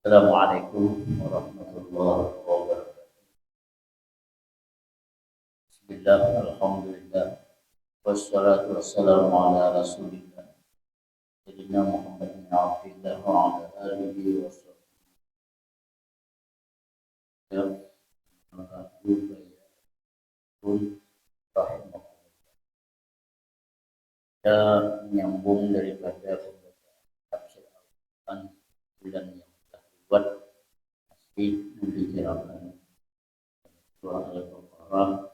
Assalamualaikum warahmatullahi wabarakatuh. Bismillah, alhamdulillah, wassalatu wassalamu ala rasulillah, Sayyidina Muhammad bin Abdillah wa ala alihi wa sahbihi kita menyambung daripada pembacaan tafsir Al-Quran bulan yang telah lewat, masih membicarakan surah Al-Baqarah.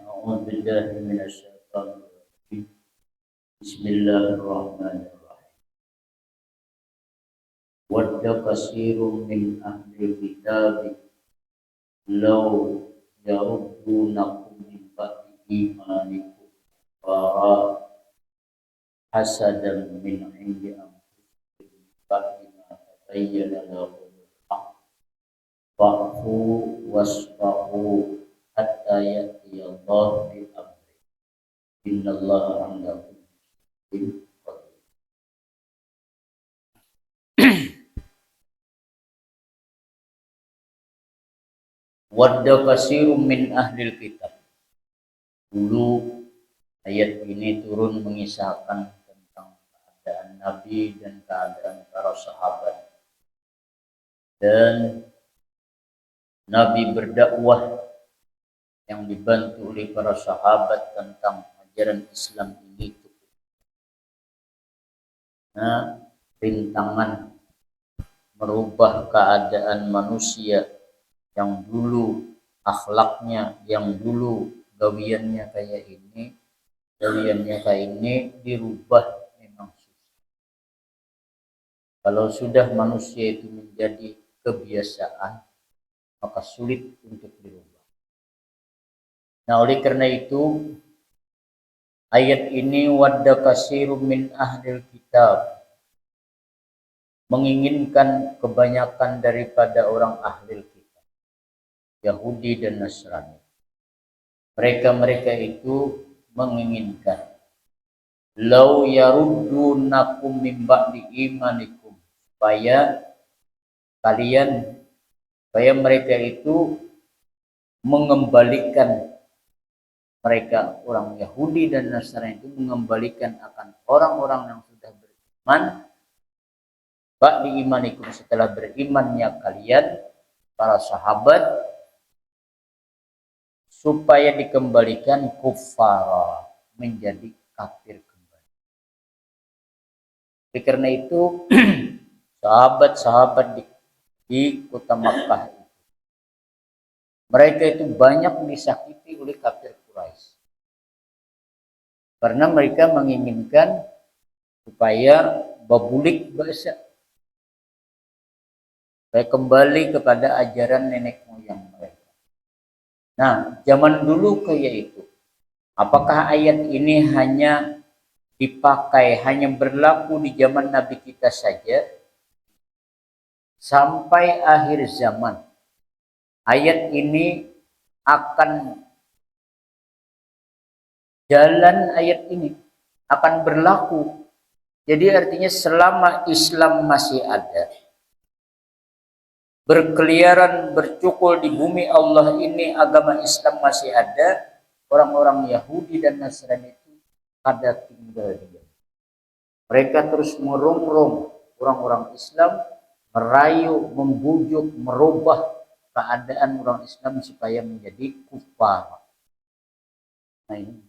A'udzu billahi minasyaitonir rajim. Bismillahirrahmanirrahim. Wadda katsirun min ahli kitab law yaruddunakum min ba'di imanikum fara hasadan min 'indi anfusihim ba'di ma tabayyana lahumul haqq fa'fu wasfahu hatta ya'tiyallahu bi amri innallaha 'ala kulli syai'in qadir. Wadda katsirun min ahlil kitab. Dulu ayat ini turun mengisahkan tentang keadaan Nabi dan keadaan para sahabat. Dan Nabi berdakwah yang dibantu oleh para sahabat tentang ajaran Islam ini. Nah, rintangan merubah keadaan manusia yang dulu akhlaknya, yang dulu gawiannya kayak ini dirubah memang susah. Kalau sudah manusia itu menjadi kebiasaan, maka sulit untuk dirubah. Nah, oleh karena itu ayat ini wadda katsirun min ahlil kitab, menginginkan kebanyakan daripada orang ahli kitab, Yahudi dan Nasrani. Mereka itu menginginkan lau yaruddunakum min ba'di imanikum, supaya mereka itu mengembalikan, mereka orang Yahudi dan Nasrani itu mengembalikan akan orang-orang yang sudah beriman ba'di imanikum, setelah berimannya kalian para sahabat, supaya dikembalikan kufara, menjadi kafir kembali. Oleh karena itu sahabat-sahabat di kota Makkah itu, mereka itu banyak disakiti oleh kafir Quraisy, karena mereka menginginkan supaya babulik bahasa, supaya kembali kepada ajaran nenek moyang mereka. Nah, zaman dulu kayak itu. Apakah ayat ini hanya dipakai, hanya berlaku di zaman Nabi kita saja? Sampai akhir zaman, ayat ini akan jalan, ayat ini akan berlaku. Jadi artinya selama Islam masih ada, berkeliaran, bercukul di bumi Allah ini, agama Islam masih ada, orang-orang Yahudi dan Nasrani itu ada tinggal diam. Mereka terus merongrong orang-orang Islam, merayu, membujuk, merubah keadaan orang Islam supaya menjadi kufar. Nah, ini.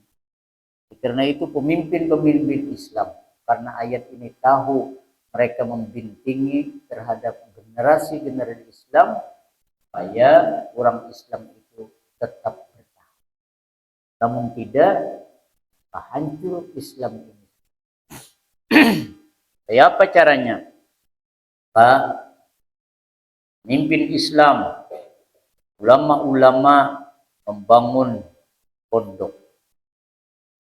Karena itu pemimpin-pemimpin Islam, karena ayat ini tahu mereka membintingi terhadap generasi-generasi Islam supaya orang Islam itu tetap bertahan. Namun tidak, hancur Islam ini. Kayak apa caranya? Pak, pemimpin Islam, ulama-ulama membangun pondok,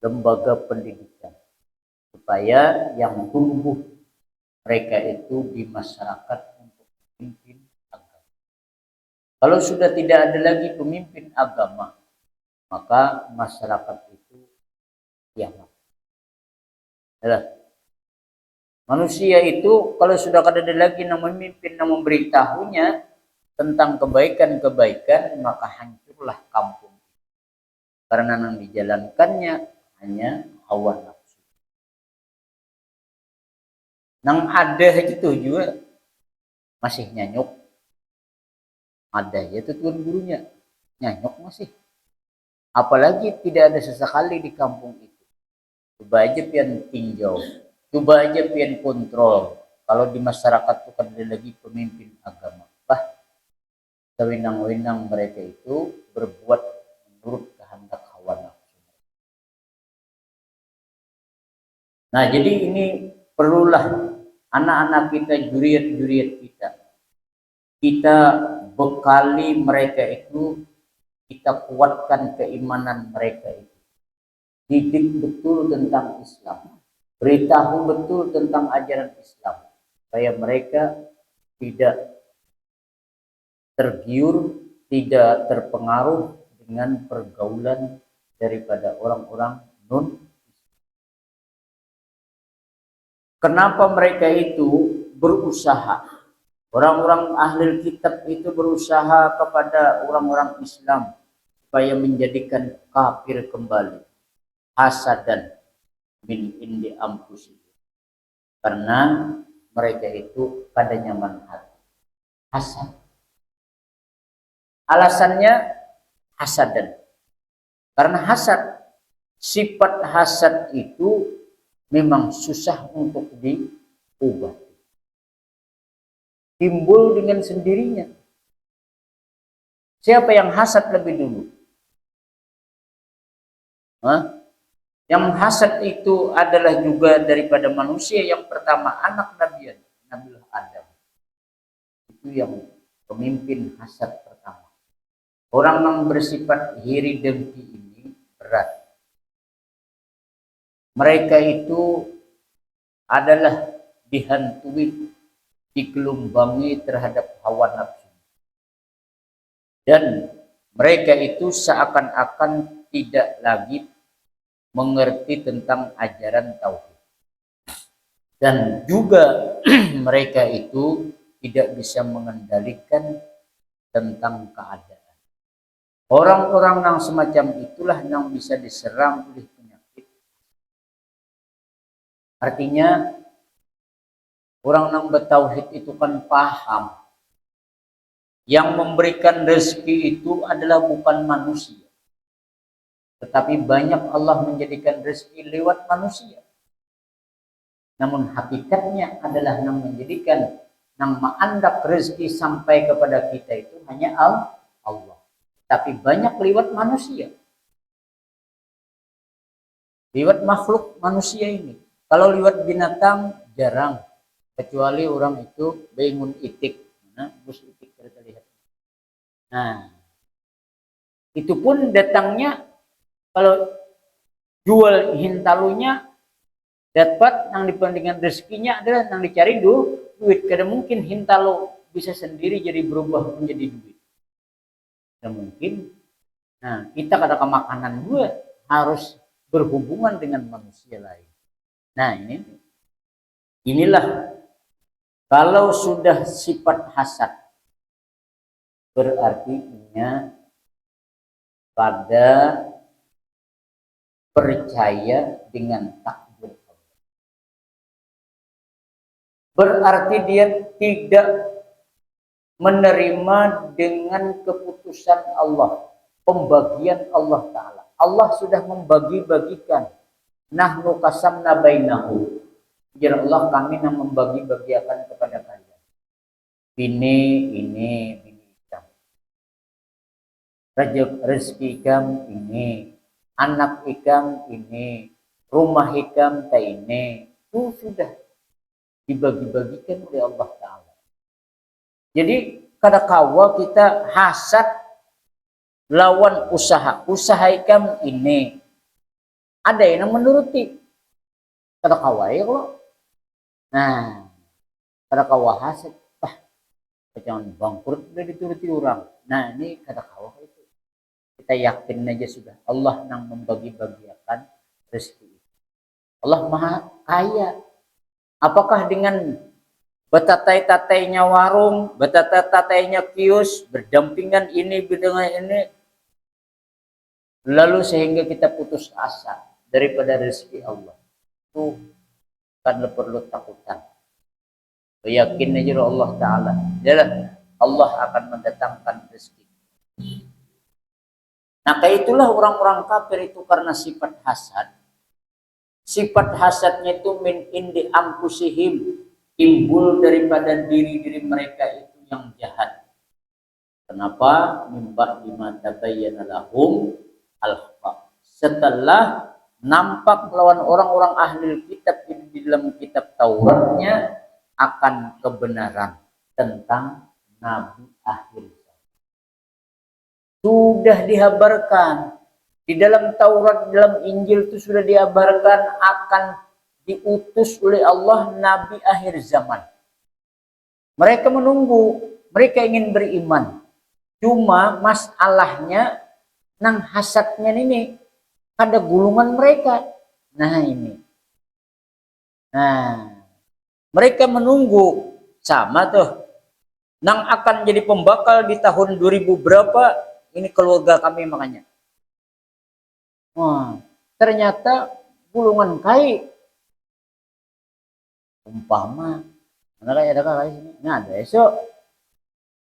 lembaga pendidikan, supaya yang tumbuh mereka itu di masyarakat untuk pemimpin agama. Kalau sudah tidak ada lagi pemimpin agama, maka masyarakat itu kiamat. Manusia itu kalau sudah kada ada lagi yang memimpin, yang memberitahunya tentang kebaikan-kebaikan, maka hancurlah kampung. Karena yang dijalankannya hanya hawa nafsu. Nang ada itu juga masih nyanyuk. Ada ya itu tuan gurunya. Nyanyuk masih. Apalagi tidak ada sesekali di kampung itu. Coba aja pian tinjau. Coba aja pian kontrol. Kalau di masyarakat itu kan ada lagi pemimpin agama. Sewenang-wenang mereka itu berbuat menurut kehendak hawa nafsu. Nah, jadi ini perlulah anak-anak kita, juriat-juriat kita bekali mereka itu, kita kuatkan keimanan mereka itu. Didik betul tentang Islam. Beritahu betul tentang ajaran Islam. Supaya mereka tidak tergiur, tidak terpengaruh dengan pergaulan daripada orang-orang non. Kenapa mereka itu berusaha? Orang-orang ahli kitab itu berusaha kepada orang-orang Islam supaya menjadikan kafir kembali. Hasadan min indi ampusi. Karena mereka itu pada nyaman hati. Hasad. Alasannya hasadan. Karena hasad, sifat hasad itu memang susah untuk diubah. Timbul dengan sendirinya. Siapa yang hasad lebih dulu? Yang hasad itu adalah juga daripada manusia yang pertama, anak Nabi Adam. Itu yang pemimpin hasad pertama. Orang yang bersifat iri dengki ini berat. Mereka itu adalah dihantui, digelumbangi terhadap hawa nafsu. Dan mereka itu seakan-akan tidak lagi mengerti tentang ajaran tauhid. Dan juga mereka itu tidak bisa mengendalikan tentang keadaan. Orang-orang yang semacam itulah yang bisa diserang oleh penyakit. Artinya orang yang bertauhid itu kan paham. Yang memberikan rezeki itu adalah bukan manusia. Tetapi banyak Allah menjadikan rezeki lewat manusia. Namun hakikatnya adalah yang menjadikan, yang menganggap rezeki sampai kepada kita itu hanya Allah. Tapi banyak lewat manusia. Lewat makhluk manusia ini. Kalau lewat binatang jarang. Kecuali orang itu bangun itik. Nah, bus itik kita lihat. Nah, itu pun datangnya kalau jual hintalunya dapat yang dibandingkan rezekinya adalah yang dicari duit. Karena mungkin hintalu bisa sendiri jadi berubah menjadi duit. Dan mungkin, nah kita katakan makanan juga harus berhubungan dengan manusia lain. Nah inilah kalau sudah sifat hasad berarti pada percaya dengan takdir Allah. Berarti dia tidak menerima dengan keputusan Allah, pembagian Allah Ta'ala. Allah sudah membagi-bagikan. Nahnu qasamna bainahum. Ya Allah, kami yang membagi-bagiakan kepada kalian. Ini ikam. Rezeki ikam ini. Anak ikam ini. Rumah ikam ini. Itu sudah dibagi-bagikan oleh Allah Ta'ala. Jadi kadang-kala kita hasad lawan usaha. Usaha ikam ini. Ada yang menuruti. Kadang-kala ya kalau. Nah, kadang-kala hasad. Jangan bangkrut udah dituruti orang. Nah ini kadang-kala itu. Kita yakin aja sudah. Allah yang membagi-bagiakan rezeki. Allah maha kaya. Apakah dengan betatai-tatainya warung, betatai-tatainya kios, berdampingan ini dengan ini, lalu sehingga kita putus asa daripada rezeki Allah? Itu kan perlu takutan. Yakin aja Allah Ta'ala. Yalah, Allah akan mendatangkan rezeki. Nah, kayak itulah orang-orang kafir itu karena sifat hasad. Sifat hasadnya itu min indi anfusihim, timbul daripada diri-diri mereka itu yang jahat. Kenapa? Mimba lima tabayyana lahum al-haq. Setelah nampak lawan orang-orang ahli kitab di dalam kitab Tauratnya akan kebenaran tentang Nabi akhir zaman. Sudah dihabarkan di dalam Taurat, dalam Injil itu sudah dihabarkan akan diutus oleh Allah Nabi akhir zaman. Mereka menunggu, mereka ingin beriman. Cuma masalahnya nang hasadnya ini ada gulungan mereka. Nah ini. Nah, mereka menunggu sama tuh. Nang akan jadi pembakal di tahun 2000 berapa? Ini keluarga kami makanya. Wah, ternyata gulungan kai umpama ada kai sini. Nah, ada esok.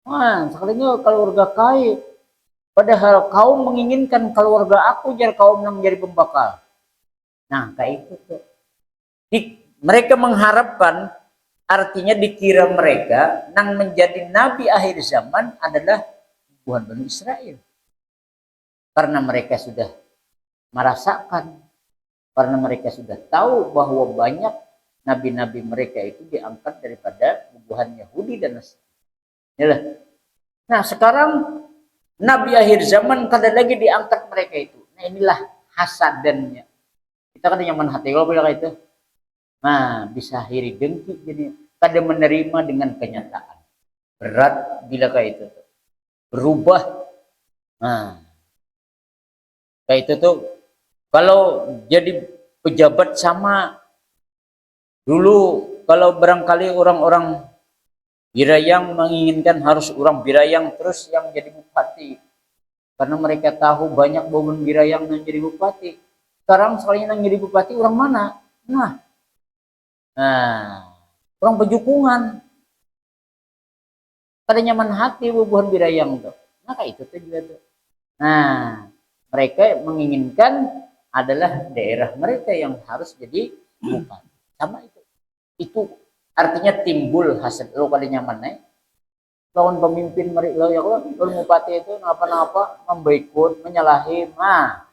Wah, sekalinya keluarga kai. Padahal kaum menginginkan keluarga aku jadi kaum yang jadi pembakal. Nah, kayak itu tuh. Mereka mengharapkan, artinya dikira mereka yang menjadi nabi akhir zaman adalah bukan Bani Israel. Karena mereka sudah merasakan, karena mereka sudah tahu bahwa banyak nabi-nabi mereka itu diangkat daripada bubuhan Yahudi dan Nasrani. Nah, sekarang nabi akhir zaman kada lagi diangkat mereka itu. Nah, inilah hasadannya. Kita kan nyaman hati kalau bilang itu. Nah, bisa hiri dengki jadi kada menerima dengan kenyataan. Berat bila kayak itu tuh. Berubah. Nah, kayak itu tuh kalau jadi pejabat sama dulu, kalau barangkali orang-orang Birayang menginginkan harus orang Birayang terus yang jadi bupati. Karena mereka tahu banyak bomen Birayang yang jadi bupati. Sekarang sekalinya yang jadi bupati orang mana? Nah, orang Pejukungan. Kada nyaman hati bobohan Birayang tuh. Nah, kayak itu tuh juga tuh. Nah, mereka menginginkan adalah daerah mereka yang harus jadi bupati. Sama itu. Itu artinya timbul hasad. Lo kali nyaman lawan pemimpin mereka ya Allah, bupati itu apa-apa memboikot, menyalahi. Nah,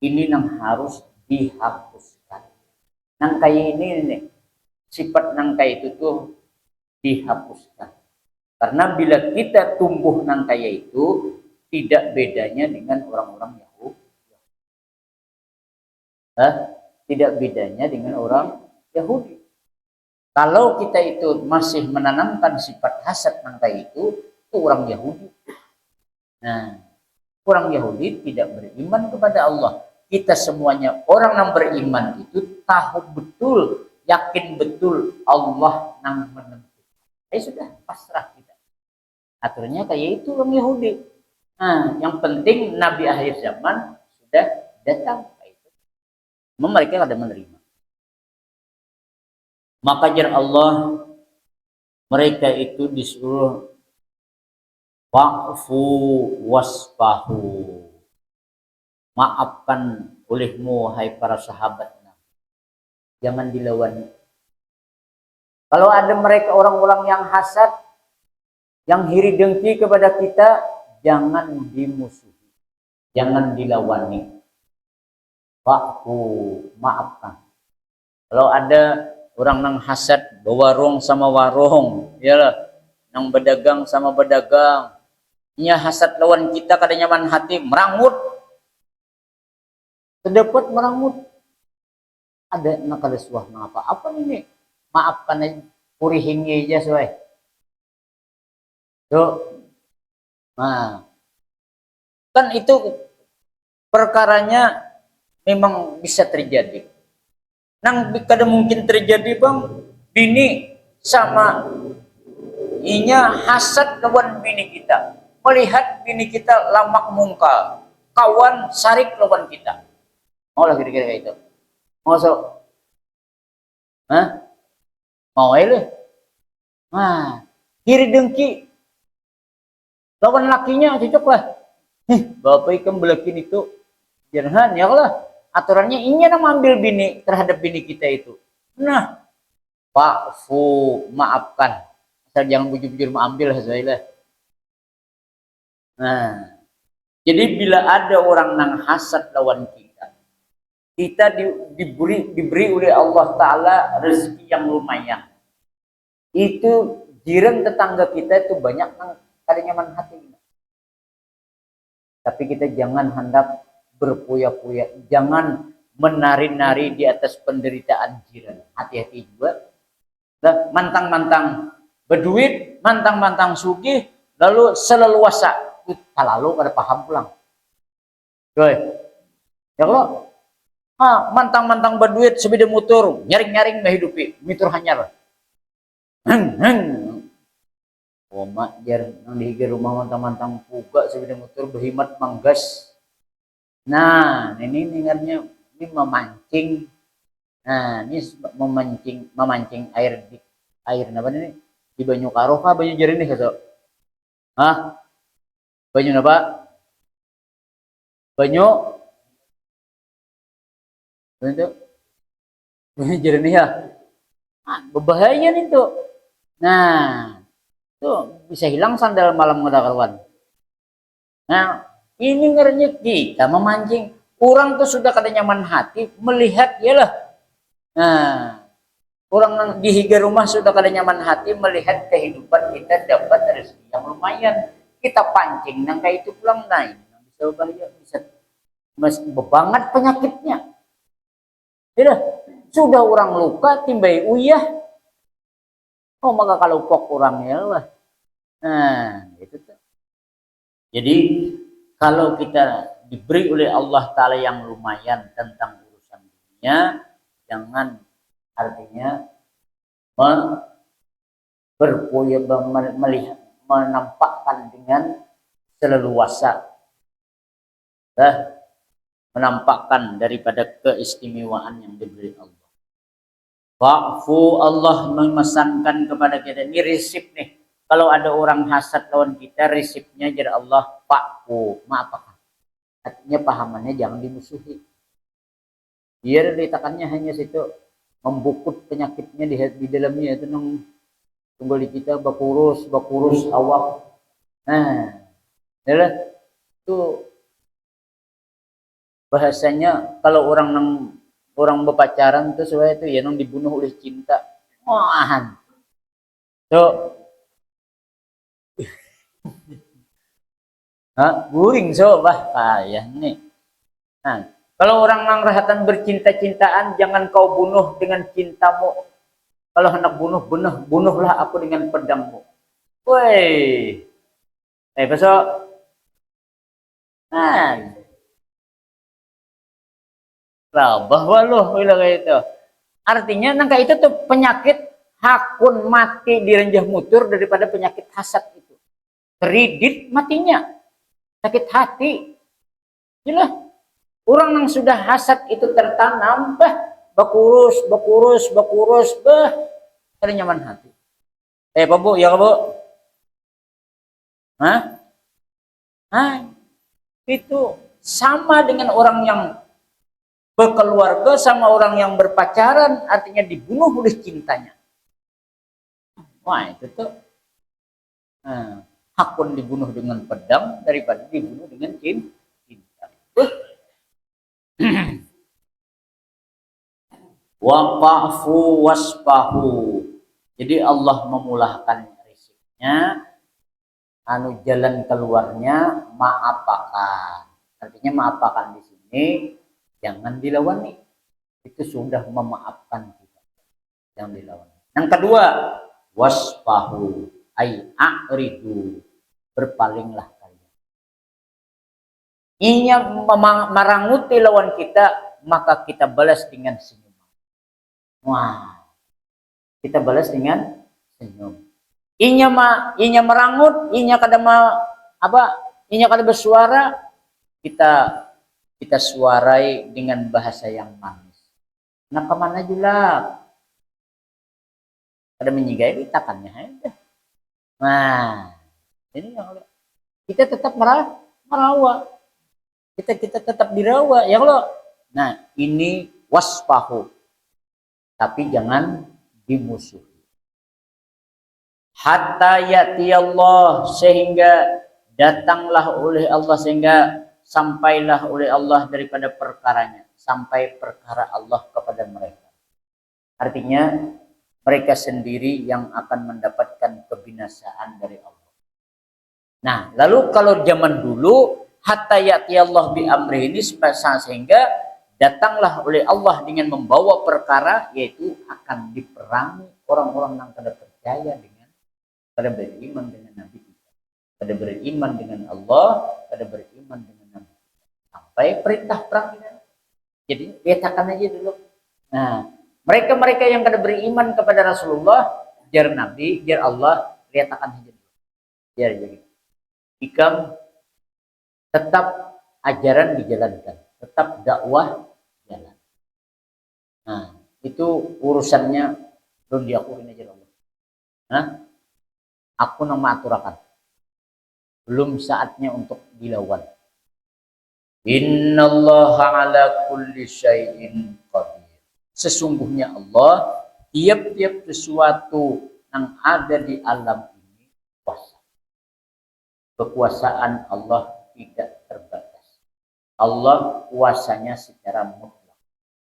ini yang harus dihapuskan. Nang kayak ini nih, sifat nang kayak itu tuh dihapuskan. Karena bila kita tumbuh nang kayak itu, tidak bedanya dengan orang-orang Yahudi. Tidak bedanya dengan orang Yahudi. Kalau kita itu masih menanamkan sifat hasad nang kayak itu orang Yahudi. Nah, orang Yahudi tidak beriman kepada Allah. Kita semuanya orang yang beriman itu tahu betul, yakin betul Allah yang menentukan. Sudah pasrah kita. Aturnya kayak itu orang Yahudi. Nah, yang penting Nabi akhir zaman sudah datang. Mereka ada menerima. Maka jar Allah, mereka itu disuruh wa'fu wasfahu. Maafkan olehmu, hai para sahabat. Jangan dilawan. Kalau ada mereka orang-orang yang hasad, yang hiri dengki kepada kita, jangan dimusuhi. Jangan dilawani. Wa'fu, maafkan. Kalau ada orang nang hasad berwarung sama warung, yalah, nang berdagang sama berdagang, nya hasad lawan kita kada nyaman hati, merangut. Terdapat merangut. Ada nak kada suah mengapa? Apa ini? Maafkan aja, purihingi aja soai. Tuh. Nah, kan itu perkaranya memang bisa terjadi. Nang kada mungkin terjadi bang, bini sama inya hasad lawan bini kita, melihat bini kita lamak mungkal, kawan sarik lawan kita. Mau lah kira-kira kayak itu. Mau so? Hah? Mau aja lah. Nah, kiri dengki lawan lakinya cocok lah. Bapak ikan belakin itu jangan ya lah. Aturannya inya yang ambil bini terhadap bini kita itu. Nah, fa'fu, maafkan. Asal jangan bujur-bujur mengambil hasilnya. Nah, jadi bila ada orang nang hasad lawan kita, kita diberi oleh Allah Ta'ala rezeki yang lumayan. Itu jiran tetangga kita itu banyak nang kada nyaman hati. Tapi kita jangan hendak berpuya-puya, jangan menari-nari di atas penderitaan jiran. Hati-hati juga. Nah, mantang-mantang berduit, mantang-mantang sugih, lalu seleluasa. Lalu kada paham pulang. Oke. Ya kalau mantang-mantang berduit sepeda motor, nyaring-nyaring menghidupi, mitur hanyar. Mak jar nang di rumah mantang-mantang puga sepeda motor berhimat manggas. Nah, ini dengarnya ini memancing. Nah, ini memancing air di air apa ini? Di banyu karo kah banyu jernih gitu. Hah? Banyu apa? Banyu itu banyu jernih ya. Berbahaya nih tuh. Nah, tuh bisa hilang sandal malam ngedakaruan. Nah, ini ngernya kita memancing. Orang tuh sudah kada nyaman hati melihat ya lah. Nah, orang di higa rumah sudah kada nyaman hati melihat kehidupan kita dapat rezeki yang lumayan. Kita pancing nang kayak itu pulang naik. Bisa bahaya, bisa bebangat penyakitnya. Tidak, sudah orang luka timbai uyah. Oh maka kalau pok orangnya lah. Nah, itu tuh. Jadi kalau kita diberi oleh Allah Ta'ala yang lumayan tentang urusan dunia, jangan artinya melihat, menampakkan dengan seleluasa, menampakkan daripada keistimewaan yang diberi Allah. Wa'fu, Allah memesankan kepada kita, ini resip nih. Kalau ada orang hasad lawan kita, resipnya jadi Allah, fa'fu, maafkan. Artinya pahamannya jangan dimusuhi. Biar letakkannya hanya situ, membukut penyakitnya di dalamnya itu nang tunggal kita bakurus awak. Nah, adalah itu bahasanya kalau orang berpacaran tuh supaya itu ya nang dibunuh oleh cinta. Wah, so guring so ya nih. Nah, kalau orang nang rahatan bercinta-cintaan, jangan kau bunuh dengan cintamu. Kalau hendak bunuhlah aku dengan pedangmu. Woi, besok, nah, bahwa loh bilang kayak itu. Artinya nangka itu tuh penyakit hakun mati di renjah mutur daripada penyakit hasad itu. Kredit matinya, sakit hati. Jelas. Orang yang sudah hasad itu tertanam, bakurus, ada nyaman hati. Pak Bu, ya Bu? Itu sama dengan orang yang berkeluarga sama orang yang berpacaran, artinya dibunuh oleh cintanya. Wah, itu tuh hakun dibunuh dengan pedang daripada dibunuh dengan cinta. Wa'fu waspahu. Jadi Allah memulahkan rezekinya, jalan keluarnya maapakan. Artinya maapakan di sini jangan dilawani. Itu sudah memaafkan kita. Jangan dilawani. Yang kedua, waspahu ay a'ridu. Berpalinglah kalian. Inya maranguti lawan kita, maka kita balas dengan senyuman. Wah, kita balas dengan senyum. Inya merangut, inya kada bersuara, kita suarai dengan bahasa yang manis. Nah kemana juga? Kada menyigai ditakannya aja. Nah, ini yang kita tetap merawat. Kita tetap dirawat ya Allah. Nah, ini waspahu. Tapi jangan dimusuhi. Hatta ya'ti Allah, sehingga datanglah oleh Allah, sehingga sampailah oleh Allah daripada perkaranya, sampai perkara Allah kepada mereka. Artinya mereka sendiri yang akan mendapatkan kebinasaan dari Allah. Nah, lalu kalau zaman dulu hatta ya'ti Allah bi amri ini sehingga datanglah oleh Allah dengan membawa perkara, yaitu akan diperangi orang-orang yang tidak percaya dengan, pada beriman dengan Nabi kita, pada beriman dengan Allah, pada beriman dengan Nabi kita, sampai perintah perang. Jadi katakan aja dulu. Nah, mereka yang kada beriman kepada Rasulullah, jar Nabi, jar Allah, katakan aja dulu. Jadi ikam tetap ajaran dijalankan, tetap dakwah jalan. Nah, itu urusannya belum diakuin aja Allah. Nah, aku nang mengaturakan. Belum saatnya untuk dilawan. Innallaha ala kulli syai'in qadir. Sesungguhnya Allah tiap-tiap sesuatu yang ada di alam ini kuasa. Kekuasaan Allah tidak terbatas. Allah kuasanya secara mutlak.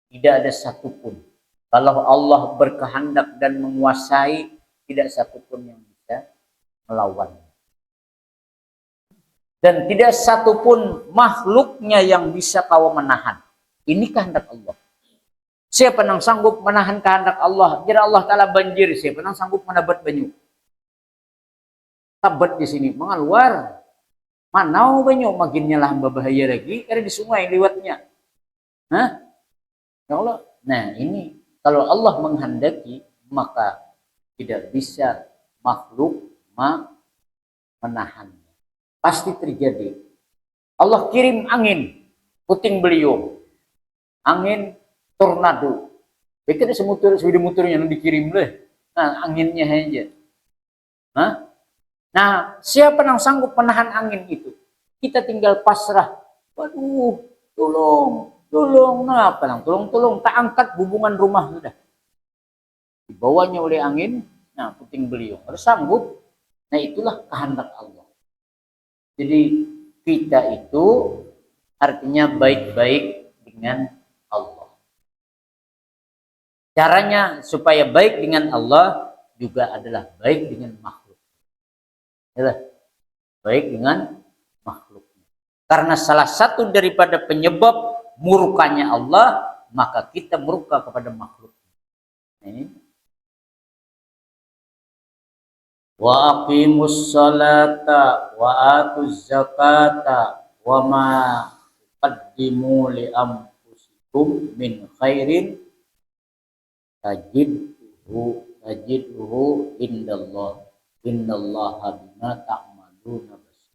Tidak ada satupun. Kalau Allah berkehendak dan menguasai, tidak satupun yang bisa melawannya. Dan tidak satupun makhluknya yang bisa kau menahan. Ini kehendak Allah. Siapa yang sanggup menahan kehendak Allah? Jika Allah Ta'ala banjir, siapa yang sanggup menabat banyu? Tabat di sini, mengeluar. Manau banyu, makinnya lah berbahaya lagi, karena di sungai lewatnya. Hah? Ya Allah. Nah ini, kalau Allah menghendaki, maka tidak bisa makhluk menahannya. Pasti terjadi. Allah kirim angin, puting beliung, angin tornado. Begitu sudah muternya dikirim deh. Nah anginnya aja. Hah? Nah siapa yang sanggup menahan angin itu? Kita tinggal pasrah. Waduh, tolong, nah apa nang tolong, tak angkat hubungan rumah sudah. Dibawanya oleh angin, nah puting beliung. Harus sanggup. Nah itulah kehendak Allah. Jadi kita itu artinya baik-baik dengan Allah. Caranya supaya baik dengan Allah juga adalah baik dengan makhluk. Adalah baik dengan makhluknya. Karena salah satu daripada penyebab murkanya Allah, maka kita murka kepada makhluk. Ini. Wa aqimus salata wa atuz zakata wa ma qaddimu li anfusikum min khairin tajidhu indallah innallaha bima ta'maluna basir.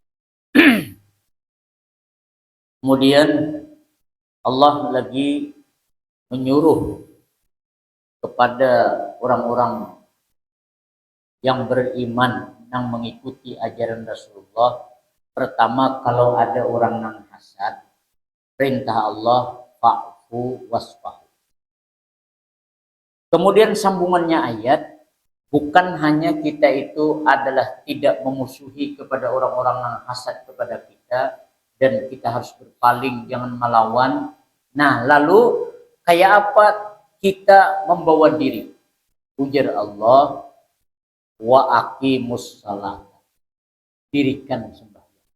Kemudian Allah lagi menyuruh kepada orang-orang yang beriman, yang mengikuti ajaran Rasulullah. Pertama, kalau ada orang yang hasad, perintah Allah fa'fu wasfahu. Kemudian sambungannya ayat, bukan hanya kita itu adalah tidak memusuhi kepada orang-orang yang hasad kepada kita, dan kita harus berpaling, jangan melawan. Nah, lalu kayak apa kita membawa diri? Ujar Allah, wa aqimus salat, dirikan sembahyang.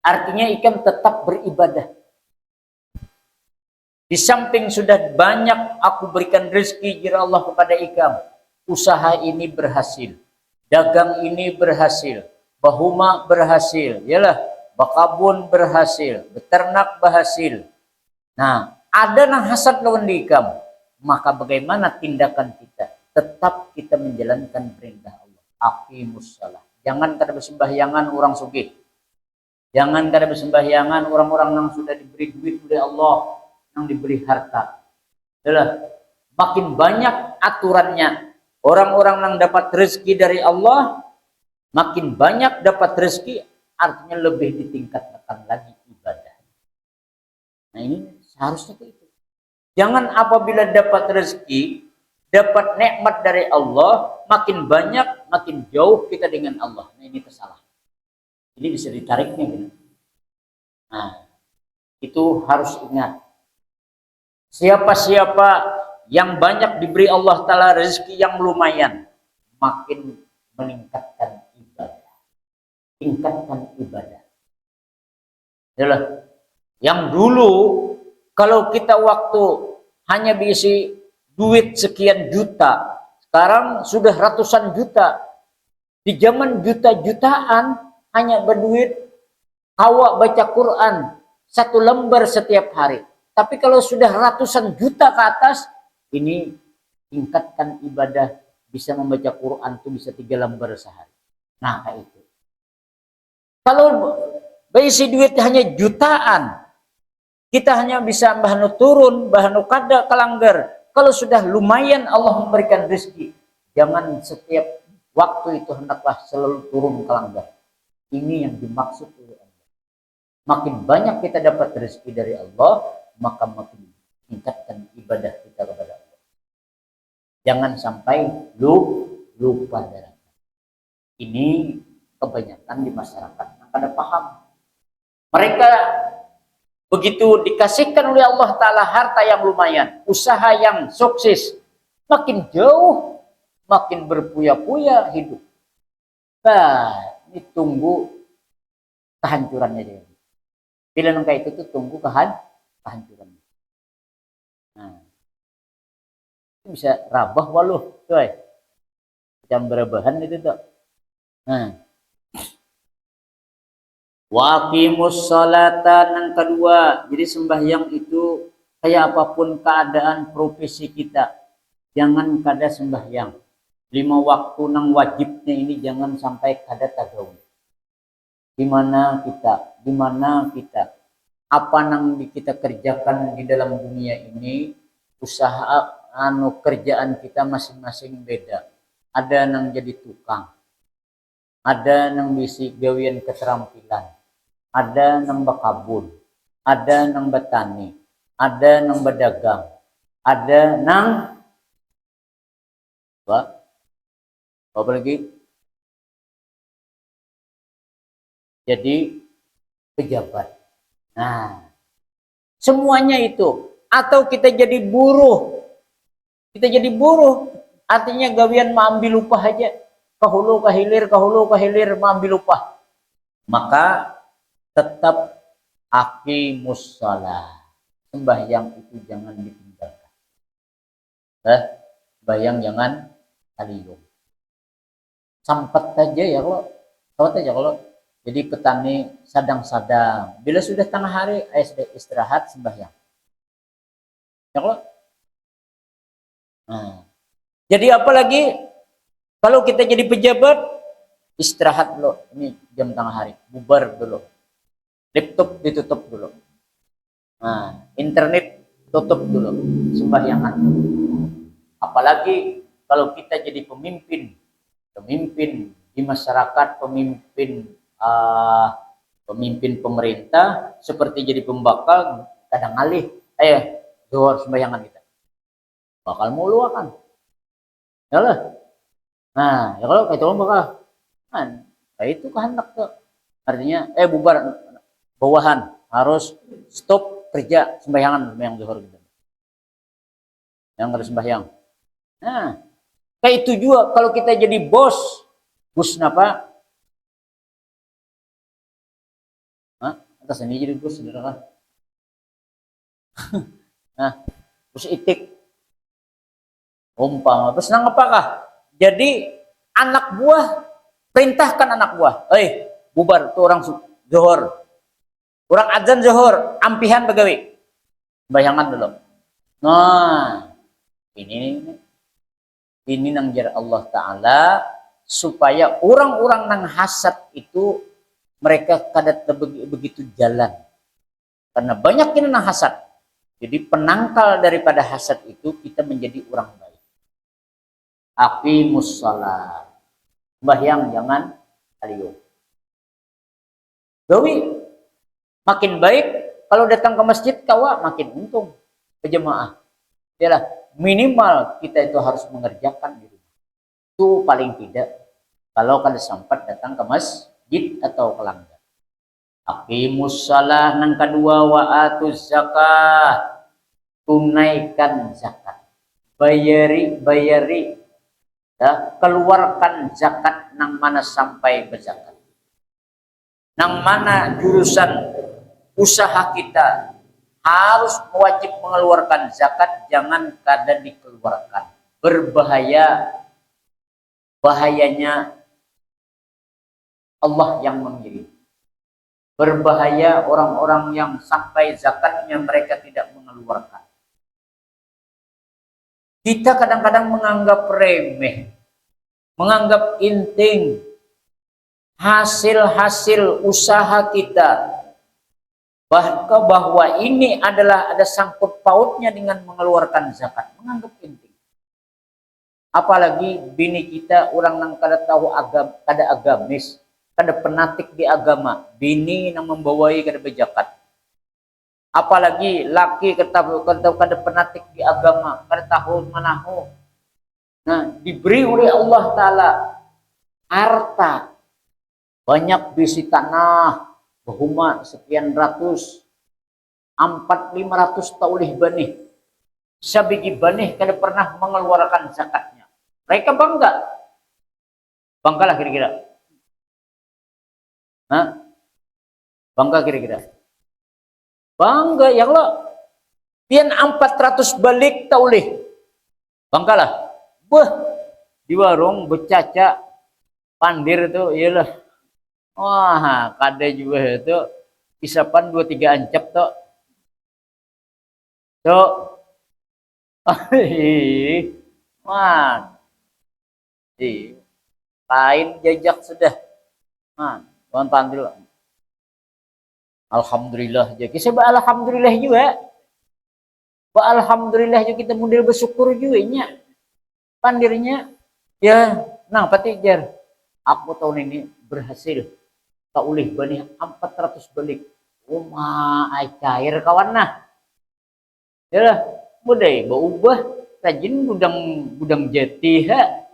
Artinya ikam tetap beribadah. Di samping sudah banyak aku berikan rezeki jira Allah kepada ikam, usaha ini berhasil, dagang ini berhasil, bahuma berhasil, yalah, bakabun berhasil, beternak berhasil. Nah, ada nang hasad lawan ikam, maka bagaimana tindakan kita? tetap kita menjalankan perintah Allah. Aqimus shalah. Jangan kada bersembahyangan orang sugih. Jangan kada bersembahyangan orang-orang yang sudah diberi duit oleh Allah, yang diberi harta. Adalah makin banyak aturannya. Orang-orang yang dapat rezeki dari Allah, makin banyak dapat rezeki, artinya lebih ditingkatkan lagi ibadah. Nah ini seharusnya itu. Jangan apabila dapat rezeki, dapat nikmat dari Allah, makin banyak, makin jauh kita dengan Allah. Nah ini kesalahan. Ini bisa ditariknya gitu. Nah, itu harus ingat. Siapa-siapa yang banyak diberi Allah Ta'ala rezeki yang lumayan, makin meningkatkan ibadah. Tingkatkan ibadah. Adalah yang dulu kalau kita waktu hanya bisa duit sekian juta, sekarang sudah ratusan juta. Di zaman juta-jutaan hanya berduit awak baca Quran 1 lembar setiap hari. Tapi kalau sudah ratusan juta ke atas, ini tingkatkan ibadah, bisa membaca Quran tuh bisa 3 lembar sehari. Nah kayak itu. Kalau berisi duit hanya jutaan, kita hanya bisa bahanu turun, bahanu kada kelanggar. Kalau sudah lumayan Allah memberikan rezeki, jangan setiap waktu itu hendaklah selalu turun kelanggar. Ini yang dimaksud oleh Allah. Makin banyak kita dapat rezeki dari Allah, maka makin tingkatkan ibadah kita kepada Allah. Jangan sampai lupa darah. Ini kebanyakan di masyarakat yang kada paham. Mereka begitu dikasihkan oleh Allah Ta'ala harta yang lumayan, usaha yang sukses, makin jauh, makin berpuya-puya hidup. Nah, ini tunggu kehancurannya dia. Bila nangka itu tuh tunggu kehancurannya. Nah, itu bisa rabah waluh, coy. Jam berabahan itu tuh. Nah, waqimus sholata yang kedua. Jadi sembahyang itu kayak apapun keadaan profesi kita, jangan kada sembahyang. 5 waktu nang wajibnya ini jangan sampai kada tagawi. Di mana kita, apa nang kita kerjakan di dalam dunia ini, usaha kerjaan kita masing-masing beda. Ada nang jadi tukang, ada nang bisi gawian keterampilan, ada nang bakabun, ada nang bertani, ada nang berdagang, ada nang apa lagi? Jadi pejabat. Nah, semuanya itu. Atau kita jadi buruh. Kita jadi buruh, artinya gawian mengambil upah aja. Kahulu kahilir mengambil upah. Maka tetap aqimus shalah. Sembahyang itu jangan ditinggalkan. Sembahyang jangan aliyum. Sampat aja ya kalau jadi petani sadang-sadang. Bila sudah tengah hari, istirahat sembahyang. Ya kalau nah, jadi apalagi kalau kita jadi pejabat, istirahat dulu. Ini jam tengah hari, bubar dulu. Laptop ditutup dulu. Nah, internet tutup dulu, sembahyangan. Apalagi kalau kita jadi pemimpin di masyarakat, pemimpin pemerintah, seperti jadi pembakal, kadang alih, zuhur sembayangan kita. Bakal mulu akan. Yalah. Nah, ya kalau kayak itu bakal. Kan, kayak itu kehendak tuh. Artinya, bubar bawahan harus stop kerja sembayangan zuhur gitu. Yang harus sembahyang. Nah, kayak itu juga kalau kita jadi bos napa? Atas ini jadi bos saudara. Nah, bos itik. Umpama, terus nang apakah? Jadi anak buah, perintahkan anak buah, bubar tuh orang zuhur. Orang adzan zuhur, ampihan begawi. Bayangan dulu. Nah, ini Ini nang jar Allah Ta'ala supaya orang-orang nang hasad itu mereka kadat begitu jalan. Karena banyak ini nang hasad. Jadi penangkal daripada hasad itu kita menjadi orang baik. Aqimus shalah. Sembahyang jangan aliyo. Gawi makin baik kalau datang ke masjid kawa makin untung berjemaah. Yalah, minimal kita itu harus mengerjakan di rumah. Itu paling tidak kalau kada sempat datang ke masjid atau ke langgar. Aqimus shalah nang kedua wa atuz zakah. Tunaikan zakat. Bayari ya, keluarkan zakat nang mana sampai berzakat. Nang mana jurusan usaha kita harus wajib mengeluarkan zakat, jangan kada dikeluarkan. Berbahaya, bahayanya Allah yang mengirim. Berbahaya orang-orang yang sampai zakatnya mereka tidak mengeluarkan. Kita kadang-kadang menganggap remeh, menganggap inting hasil-hasil usaha kita, bahwa ini adalah ada sangkut pautnya dengan mengeluarkan zakat, menganggap penting. Apalagi bini kita orang nang kada tahu agama, kada agamis, kada penatik di agama, bini nang membawai kada berzakat. Apalagi laki kada penatik di agama, kada tahu manahu. Nah, diberi oleh Allah Ta'ala harta, banyak bisi tanah, bahuma sekian ratus, 400-500 taulih banih. Sabigi banih kada pernah mengeluarkan zakatnya. Mereka bangga. Bangga lah kira-kira. Hah? Bangga kira-kira. Bangga ya Allah. Pian 400 balik taulih. Bangga lah. Beh, di warung becaca pandir itu iyalah. Wah, kada juga itu isapan 2-3 ancap tuh. So, wah, lain jajak sudah. Nah, tuan panggil. Alhamdulillah aja. Kita alhamdulillah juga. Alhamdulillah juga kita model bersyukur juga nya. Pandirnya ya, nah pati jar. Aku tahun ini berhasil taulih bani 400 balik. Uma cair kawan nah. Ya, budai berubah rajin gudang jati ha.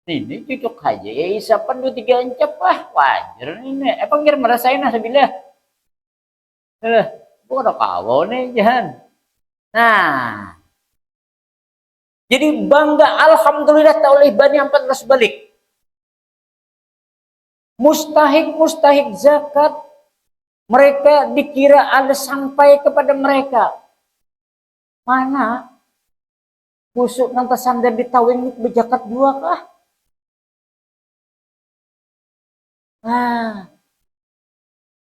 Ini cocok aja ya isapan 2-3 ancap wajar ini. Panggil merasain nah sebilah. Bukan kawau nih jangan. Nah, jadi bangga alhamdulillah taulih bani 400 balik. Mustahik zakat mereka dikira ada sampai kepada mereka. Mana busuk nanti sandar ditawin berzakat dua kah? Nah,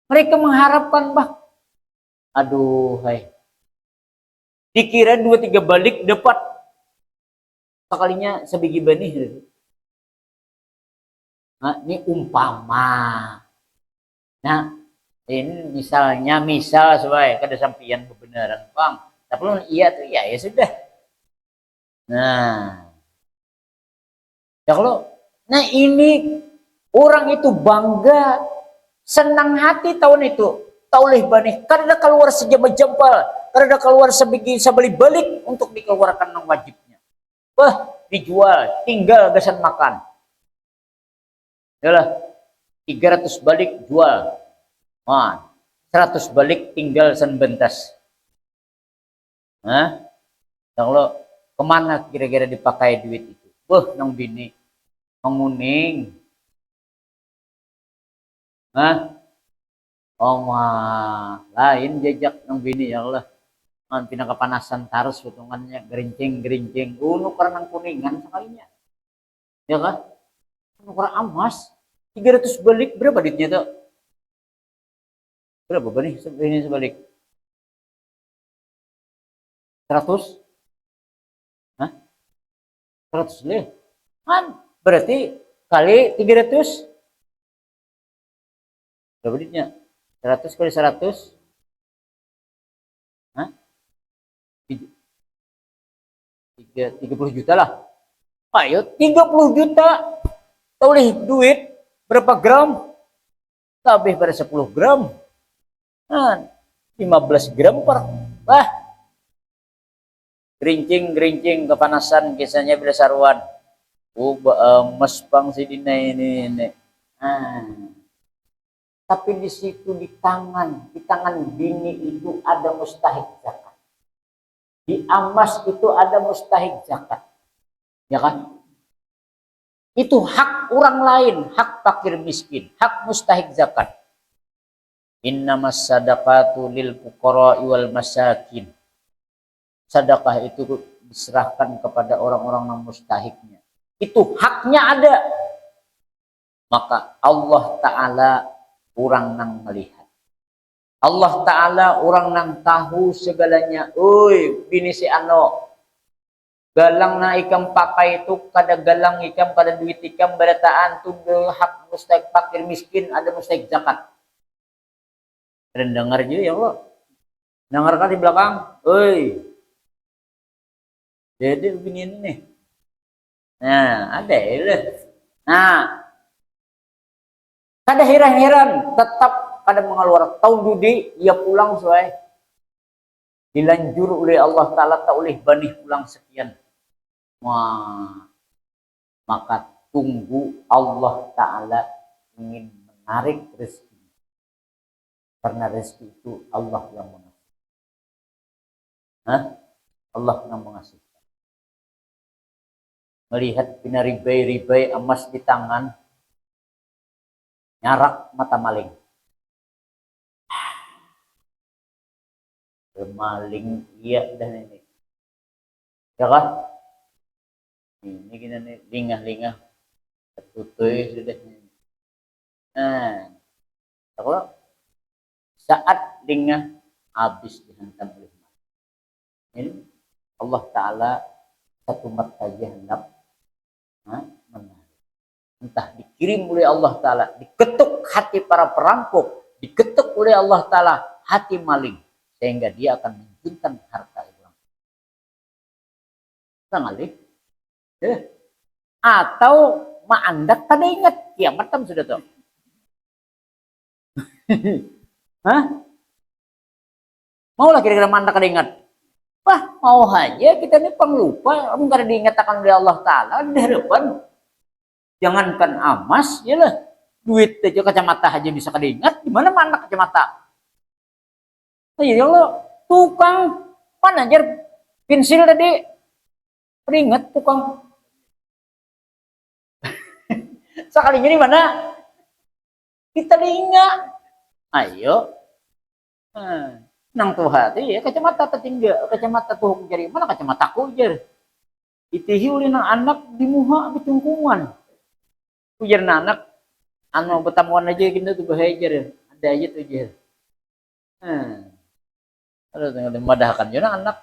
mereka mengharapkan aduh, hai. Dikira 2-3 balik dapat sekalinya sebiji benih. Nah, ini umpama. Nah, ini misal sebagai kada sampian kebenaran, Bang. Tapi iya tuh ya sudah. Nah, ya kalau ini orang itu bangga, senang hati tahun itu. Taulih bani karena keluar sejam-jempal, karena keluar sebeli balik untuk dikeluarkan yang wajibnya. Dijual, tinggal gasan makan. Yalah, 300 balik jual. 100 balik tinggal san bentas. Nah, kalau kemana kira-kira dipakai duit itu? Nang bini menguning. Lain jejak nang bini ya Allah. Pinang kepanasan tarus potongannya gerincing. Nuker nang kuningan sekalinya. Ya kan? Nuker amas. 300 balik berapa duitnya tuh? Berapa nih ini sebalik? 100? Hah? 100 le. Kan berarti kali 300. Berapa duitnya? 100 kali 100. Hah? 30 juta lah. Ayo 30 juta. Oleh duit berapa gram? Lebih pada 10 gram. Nah, 15 gram per. Wah. Gerincing kepanasan kisahnya bila sarwan. Mas pang si dina ini. Tapi di situ di tangan bini itu ada mustahik zakat. Di emas itu ada mustahik zakat. Ya kan? Itu hak orang lain, hak fakir miskin, hak mustahik zakat. Innamas sadaqatu lil fuqara'i wal masakin. Sedekah itu diserahkan kepada orang-orang yang mustahiknya. Itu haknya ada. Maka Allah Ta'ala orang nang melihat. Allah Ta'ala orang nang tahu segalanya. Oi, bini si ano. Galang na ikam pakai itu kada galang ikam kada duit ikam berataan tu hak mustahik fakir miskin ada mustahik zakat. Kalian dengar juga ya Allah. Dengarkan di belakang. Oi. Jadi begini nih. Nah, ada ya. Nah, kada heran-heran tetap kada mengeluarkan tahun judi ia pulang sesuai dilanjur oleh Allah Ta'ala tak oleh banih pulang sekian. Wah, maka tunggu Allah Ta'ala ingin menarik rezeki. Karena rezeki itu Allah yang mengasih. Allah yang mengasih. Melihat bina ribai emas di tangan, nyarak mata maling. Maling iya dan ini. Ya kan? Ini gini nih, lingah-lingah. Tertutup sudah. Nah, kalau saat lingah habis dihantam oleh maling. Ini Allah Ta'ala satu mata jahanam menarik. Entah dikirim oleh Allah Ta'ala, diketuk hati para perampok, diketuk oleh Allah Ta'ala hati maling, sehingga dia akan menjuntan harta orang. Tangalih. Atau maandak kada ingat kiamat kan sudah tahu. Maulah kira-kira maandak kada ingat. Wah, mau aja kita ini penglupa, enggak diingatkan oleh Allah Ta'ala di hadapan. Jangankan emas, ya lah. Duit aja kacamata aja bisa kada ingat, gimana mana kacamata? Ya Allah, tukang mana aja pensil tadi peringat tukang. Sekalinya di mana? Kita diingat. Ayo. Nang tuh hati ya kacamata tertinggal, kacamata tuh jari mana kacamata ku jar. Itihi ulin nang anak di muha betungkungan. Ujar anak anu betamuan aja kita tuh bahaya jar. Ada aja tuh jar. Ada tinggal madahkan juga anak.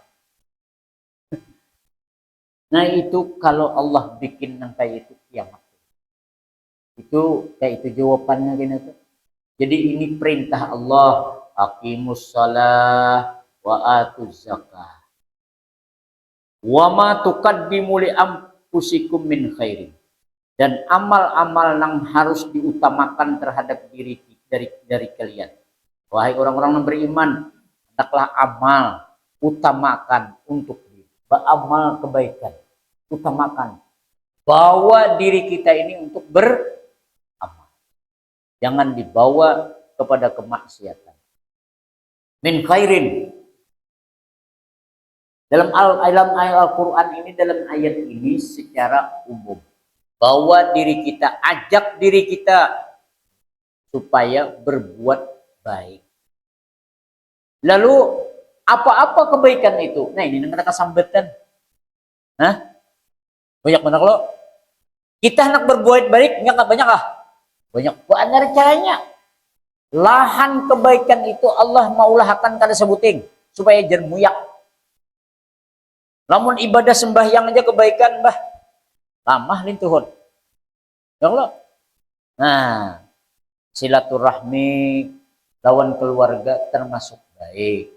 Nah itu kalau Allah bikin nang kayak itu kiamat. Itu kayak itu jawabannya gini tuh. Jadi ini perintah Allah. Aqimus shalah wa atuz zakah. Wa ma tuqaddimu li anfusikum min khairin. Dan amal-amal yang harus diutamakan terhadap diri dari kalian. Wahai orang-orang yang beriman, hendaklah amal utamakan untuk diri. Amal kebaikan utamakan. Bawa diri kita ini untuk beramal. Jangan dibawa kepada kemaksiatan. Min khairin. Dalam ayat Al-Quran ini, dalam ayat ini secara umum. Bawa diri kita, ajak diri kita supaya berbuat baik. Lalu apa-apa kebaikan itu? Nah ini yang kita sambatan. Banyak mana kalau kita hendak berbuat baik, nggak banyak ah? Banyak banget caranya. Lahan kebaikan itu Allah maulahkan kada sebuting supaya jermuyak. Namun ibadah sembahyang aja kebaikan bah. lamah lintuhun. Ya Allah. Nah, silaturahmi lawan keluarga termasuk baik.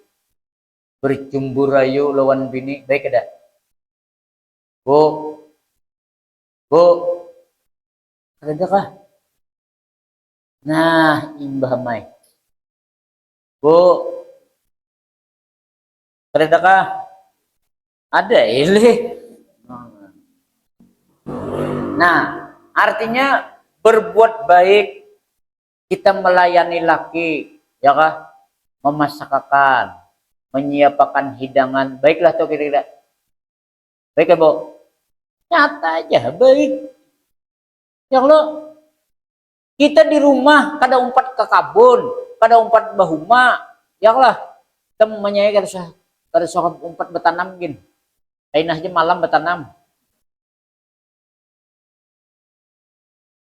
Berjumbu rayu lawan bini baik ada. Bu, bu, ada kah? Nah, imbah mai. Bu, ada kah? Ada ini. Nah, artinya berbuat baik, kita melayani laki, ya kah? Memasakkan, menyiapkan hidangan, baiklah tuh kira-kira. Baik ya, Bu? Nyata aja, baik. Ya Allah, kita di rumah, kada umpat ke kabun, kada umpat bahuma, ya Allah, kita menyayai kada usah umpat bertanam gin. Lain aja malam bertanam.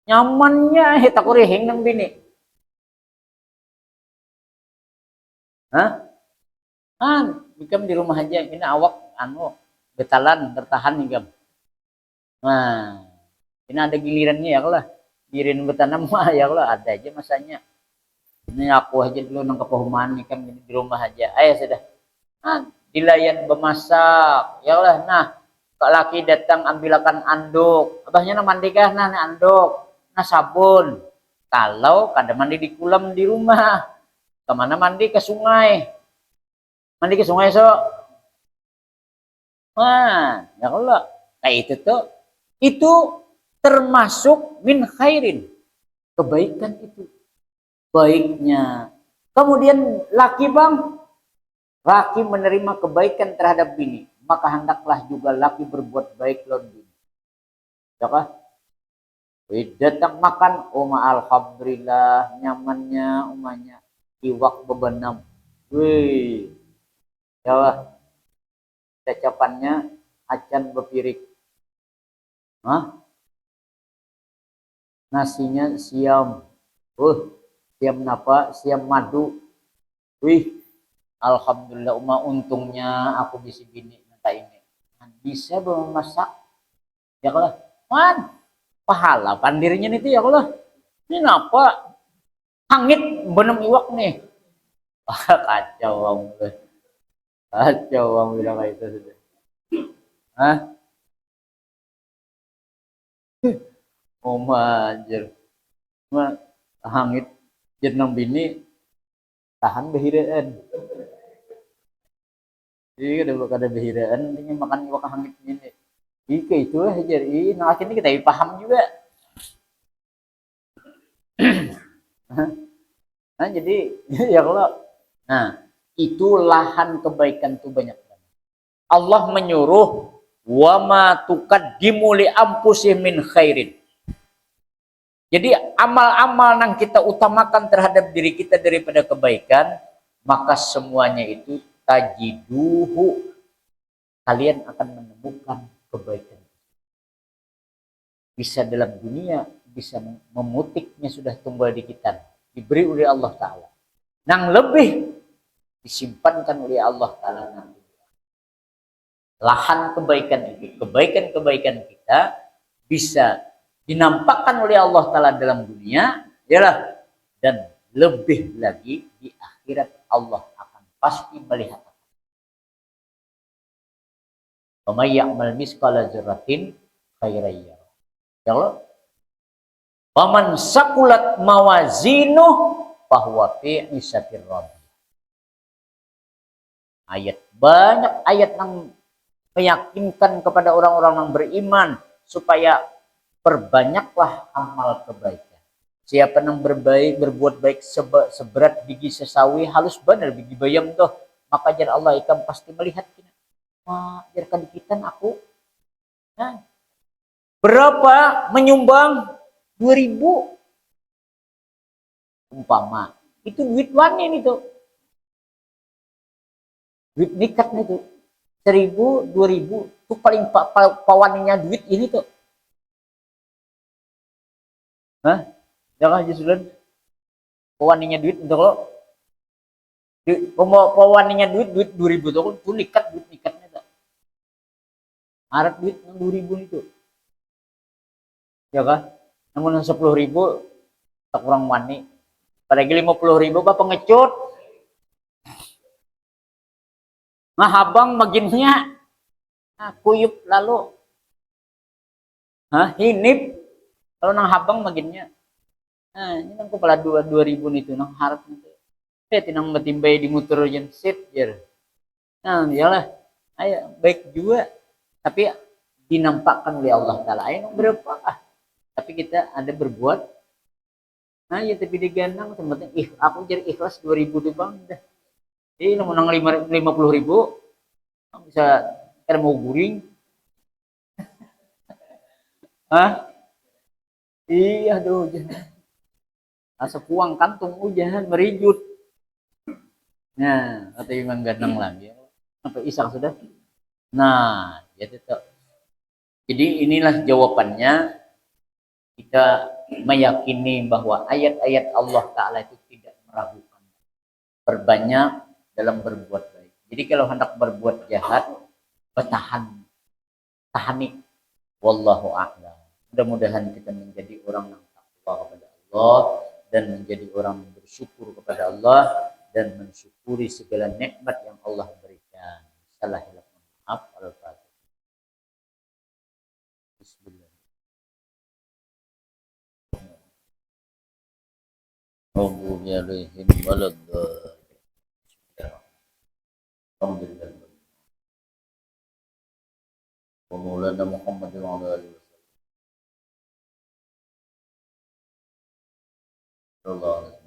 Nyamannya heta kurihing nang bini. Hah? Ikam di rumah aja, ini awak betalan bertahan ikam. Nah, ini ada gilirannya ya Allah. Giliran bertanam mah ya Allah ada aja masanya. Ini aku aja dulu nang kepahuman ikam di rumah aja. Ayo sudah. Dilayan bemasak. Ya Allah, nah, kak laki datang ambilkan anduk. Abahnya nang mandi kah? Nah, anduk. Nah, sabun. Kalau kada mandi di kolam di rumah, kemana mandi? Ke sungai. Mandi ke sungai so. Nah, ya Allah. Nah itu tuh, itu termasuk min khairin. Kebaikan itu. Baiknya. Kemudian laki bang, laki menerima kebaikan terhadap bini. Maka hendaklah juga laki berbuat baik lawan bini. Ya kah? Datang makan, alhamdulillah nyamannya umanya iwak bebenam. Wih, ya lah, cacapannya acan bepirik. Hah? Nasinya siam. Siam napa? Siam madu. Wih, alhamdulillah untungnya aku bisa bini nanti ini. Bisa memasak. Ya Allah, man, pahala pandirinya itu ya Allah. Ini apa? Hangit benem iwak nih. Kacau bang. Kacau bang bilang kayak itu sudah. Hah? Anjir. Cuma hangit jeneng bini tahan behiraan. Jadi kada behiraan ini makan iwak hangit ini. Ika itu aja. Nah ini kita paham juga. Nah jadi ya kalau nah itu lahan kebaikan itu banyak banget. Allah menyuruh wa ma tuqaddimu li anfusihim min khairin. Jadi amal-amal yang kita utamakan terhadap diri kita daripada kebaikan, maka semuanya itu tajiduhu, kalian akan menemukan kebaikan. Bisa dalam dunia, bisa memutiknya sudah tumbuh di kita, diberi oleh Allah Ta'ala. Yang lebih disimpankan oleh Allah Ta'ala nanti. Lahan kebaikan itu, kebaikan-kebaikan kita bisa dinampakkan oleh Allah Ta'ala dalam dunia, yalah, dan lebih lagi di akhirat Allah akan pasti melihat. Wa may ya'mal misqala dzarratin khairan yarah. Ya Allah. Wa man saqulat mawazinuh fahuwa fi 'ishatir radiyah. Banyak ayat yang meyakinkan kepada orang-orang yang beriman supaya perbanyaklah amal kebaikan. Siapa yang berbuat baik seberat biji sesawi halus benar biji bayam tuh, maka jar Allah ikan pasti melihat kita. Jar kadikitan aku. Nah, berapa menyumbang 2.000 umpama. Itu duit wanin itu. Duit nikat itu. 1.000, 2.000 itu paling pawaninya duit ini tuh. Hah? Jangan Jisulan. Pawaninya duit untuk lo. Pawaninya duit 2.000 tuh itu nikat duit nikatnya tuh. Harap duit 2.000 itu. ya kan? Namun 10.000 tak kurang wani. Padahal 50.000 bapak ngecut. Nah habang maginnya, nah, kuyup lalu, hinip. Kalau nang habang maginnya, nah ini nang kepala 2.000 itu nang harap itu. Tinang matimbay di muter jen sit jer. Nah, iyalah. Ayo baik juga. Tapi dinampakkan oleh Allah Ta'ala. Ayo berapa ah. Tapi kita ada berbuat. Nah ya tapi digandang. Sebenarnya aku jadi ikhlas 2.000 tuh bang. Jadi menang 50.000. Bisa kita mau guring. Hah? Iya aduh. Asa puang kantung hujan merijut. Nah, atau memang gandang lagi. Sampai isak sudah. Nah, jadi jadi inilah jawabannya. Kita meyakini bahwa ayat-ayat Allah Ta'ala itu tidak meragukan. Berbanyak dalam berbuat baik. Jadi kalau hendak berbuat jahat, bertahan. Tahani. Wallahu a'lam. Mudah-mudahan kita menjadi orang yang takwa kepada Allah dan menjadi orang yang bersyukur kepada Allah dan mensyukuri segala nikmat yang Allah berikan. Salah hilaf maaf. Al-Fatihah. Bismillah. Alhamdulillah alaihim waladdallin. Alhamdulillah. Wa maulana Muhammad wa ala alihi wasallam.